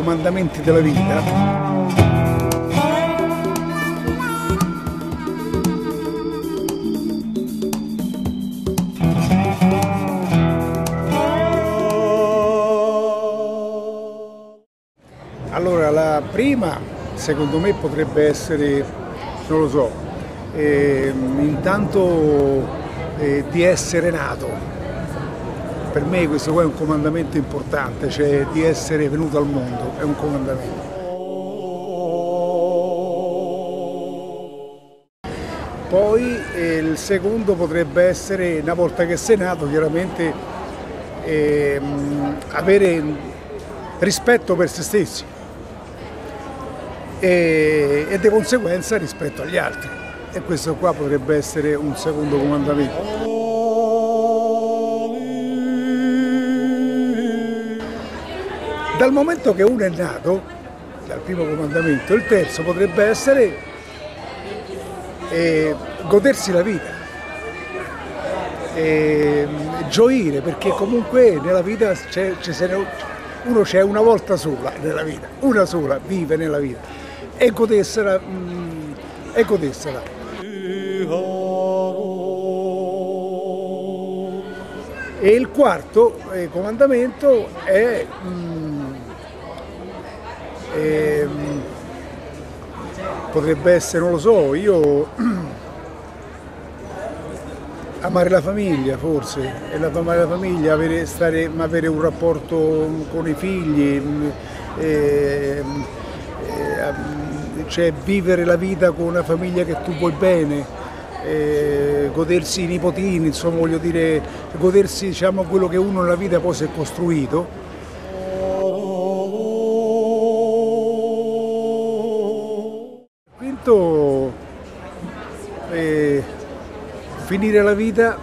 comandamenti della vita. Allora, la prima secondo me potrebbe essere, non lo so, intanto di essere nato. Per me questo qua è un comandamento importante, cioè di essere venuto al mondo, è un comandamento. Poi il secondo potrebbe essere, una volta che sei nato, chiaramente avere rispetto per se stessi e di conseguenza rispetto agli altri. E questo qua potrebbe essere un secondo comandamento. Dal momento che uno è nato, dal primo comandamento, il terzo potrebbe essere godersi la vita, gioire, perché comunque nella vita uno c'è una volta sola nella vita, una sola, vive nella vita, e godersela. E il quarto comandamento è potrebbe essere, non lo so, amare la famiglia, forse, amare la famiglia, avere un rapporto con i figli, cioè vivere la vita con una famiglia che tu vuoi bene, godersi i nipotini, insomma, voglio dire, godersi, diciamo, quello che uno nella vita poi si è costruito. Quinto, finire la vita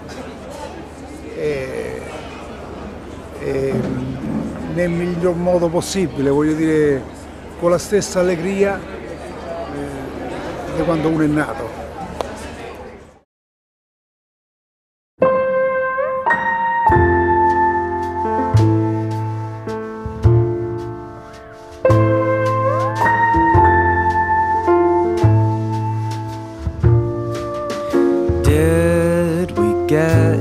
nel miglior modo possibile, voglio dire, con la stessa allegria di quando uno è nato. Did we get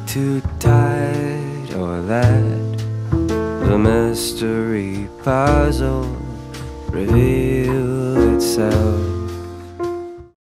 too tight or let the mystery puzzle reveal itself?